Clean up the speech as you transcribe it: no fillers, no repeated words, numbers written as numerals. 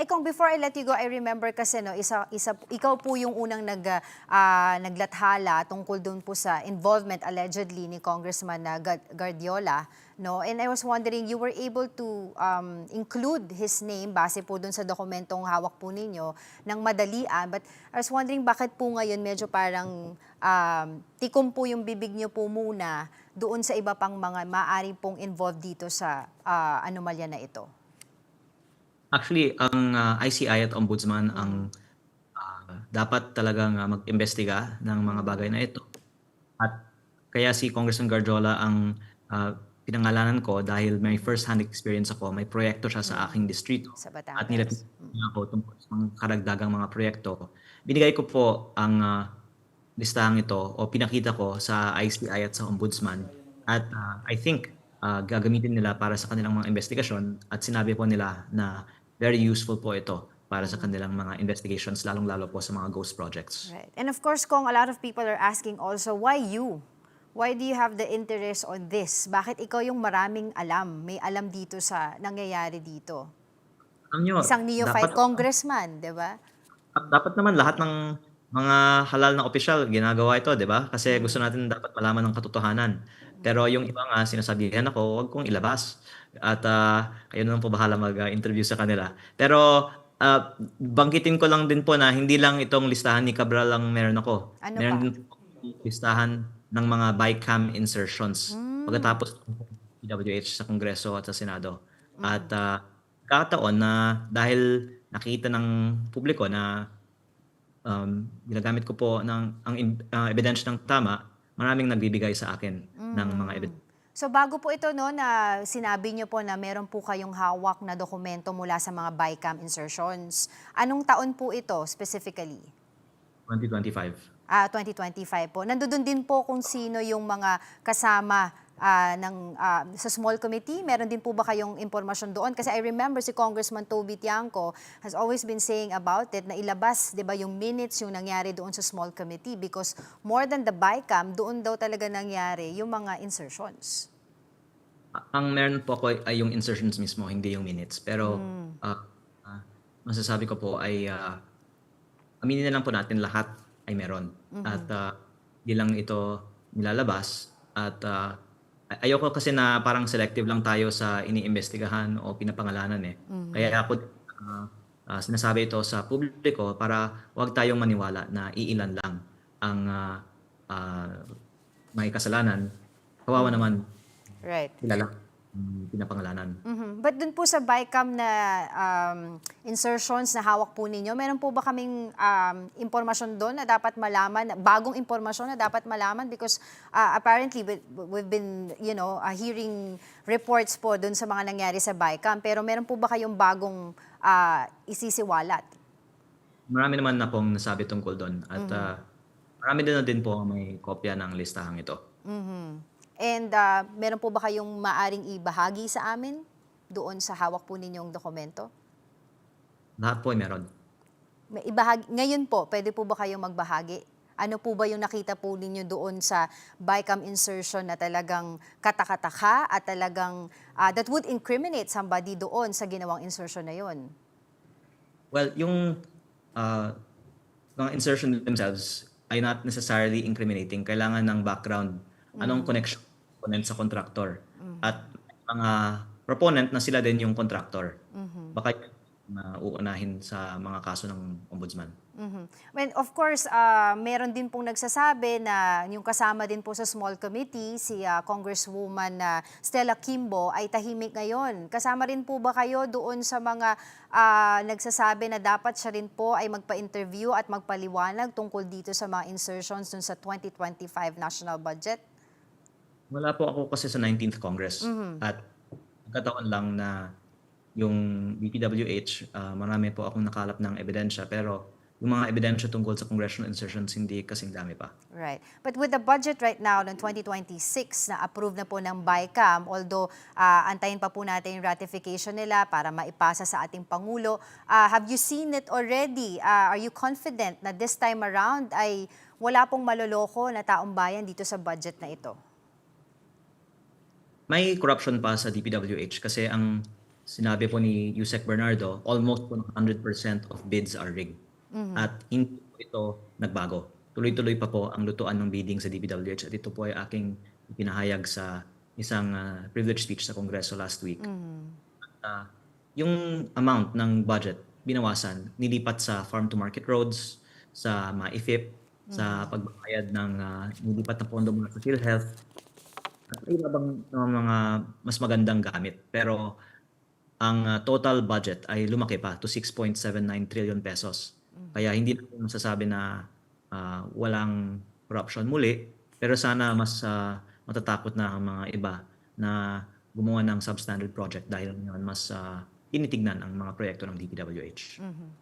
Kung before I let you go, I remember kasi no, ikaw po yung unang naglathala tungkol dun po sa involvement allegedly ni Congressman Guardiola. No? And I was wondering, you were able to include his name base po dun sa dokumentong hawak po ninyo ng madalian. But I was wondering bakit po ngayon medyo parang tikom po yung bibig niyo po muna doon sa iba pang mga maaari pong involved dito sa anomalya na ito. Actually, ang ICI at Ombudsman ang dapat talagang mag-imbestiga ng mga bagay na ito. At kaya si Congressman Gardiola ang pinangalanan ko dahil may first-hand experience ako. May proyekto siya sa aking distrito. Sa At Batangas. nilapitan niya ako tungkol sa mga karagdagang mga proyekto. Binigay ko po ang listahang ito o pinakita ko sa ICI at sa Ombudsman. At I think gagamitin nila para sa kanilang mga investigasyon at sinabi po nila na very useful po ito para sa kanilang mga investigations, lalong-lalo po sa mga ghost projects. Right. And of course, Kong, a lot of people are asking also, why you? Why do you have the interest on this? Bakit ikaw yung maraming alam, may alam dito sa nangyayari dito? Alam nyo, Isang neophyte congressman, di ba? dapat naman lahat ng mga halal na opisyal ginagawa ito, di ba? Kasi gusto natin dapat malaman ng katotohanan. Pero yung iba nga, sinasabihan ako, huwag kong ilabas. At kayo na lang po bahala mag-interview sa kanila. Pero bangkitin ko lang din po na hindi lang itong listahan ni Cabral lang meron ako. Ano Meron pa? din po listahan ng mga bycam insertions. Pagkatapos ng PWH sa Kongreso at sa Senado. At kataon na dahil nakita ng publiko na ginagamit ko po ang ebidensya ng tama, maraming nagbibigay sa akin ng mga ebidensya. So bago po ito no, na sinabi niyo po na meron po kayong hawak na dokumento mula sa mga bycam insertions. Anong taon po ito specifically? 2025. 2025 po. Nandoon din po kung sino yung mga kasama sa small committee. Meron din po ba kayong impormasyon doon? Kasi I remember si Congressman Toby Tiangco has always been saying about it na ilabas, 'di ba, yung minutes yung nangyari doon sa small committee because more than the bycam, doon daw talaga nangyari yung mga insertions. Ang meron po ako ay yung insertions mismo, hindi yung minutes. Pero masasabi ko po ay aminin na lang po natin lahat ay meron. At di lang ito nilalabas. At ayoko kasi na parang selective lang tayo sa iniimbestigahan o pinapangalanan eh. Kaya ako sinasabi ito sa publiko para huwag tayong maniwala na iilan lang ang may kasalanan. Kawawa naman Right. sila lang pinapangalanan. But dun po sa bycam na insertions na hawak po ninyo, meron po ba kaming impormasyon doon na dapat malaman, bagong impormasyon na dapat malaman? Because apparently we've been hearing reports po doon sa mga nangyari sa bycam, pero meron po ba kayong bagong isisiwalat? Marami naman na pong nasabi tungkol doon at marami din po may kopya ng listahang ito. And meron po ba kayong maaring ibahagi sa amin doon sa hawak po ninyong dokumento? Lahat po ay meron. Ngayon po, pwede po ba kayong magbahagi? Ano po ba yung nakita po ninyo doon sa bycam insertion na talagang katakataka at talagang that would incriminate somebody doon sa ginawang insertion na yun? Well, yung mga insertion themselves ay not necessarily incriminating. Kailangan ng background. Anong connection sa contractor? At mga proponent na sila din yung contractor. Baka uunahin sa mga kaso ng ombudsman. Well, of course, meron din pong nagsasabi na yung kasama din po sa small committee, si Congresswoman Stella Kimbo ay tahimik ngayon. Kasama rin po ba kayo doon sa mga nagsasabi na dapat siya rin po ay magpa-interview at magpaliwanag tungkol dito sa mga insertions dun sa 2025 national budget? Wala po ako kasi sa 19th Congress. At nagkataon lang na yung DPWH, marami po akong nakalap ng ebidensya. Pero yung mga ebidensya tungkol sa congressional insertions, hindi kasing dami pa. Right. But with the budget right now ng 2026 na approved na po ng BICAM, although antayin pa po natin yung ratification nila para maipasa sa ating Pangulo, have you seen it already? Are you confident na this time around ay wala pong maloloko na taong bayan dito sa budget na ito? May corruption pa sa DPWH kasi ang sinabi po ni Yusek Bernardo, almost po 100% of bids are rigged. At hindi po ito nagbago. Tuloy-tuloy pa po ang lutuan ng bidding sa DPWH at ito po ay aking ipinahayag sa isang privilege speech sa Kongreso last week. Ah, yung amount ng budget binawasan, nilipat sa farm-to-market roads, sa mga IFIP, sa pagbabayad ng nilipat na pondo mula sa PhilHealth, at may iba bang mga mas magandang gamit. Pero ang total budget ay lumaki pa to 6.79 trillion pesos. Kaya hindi natin masasabi na walang corruption muli, pero sana mas matatakot na ang mga iba na gumawa ng substandard project dahil ngayon mas tinitignan ang mga proyekto ng DPWH.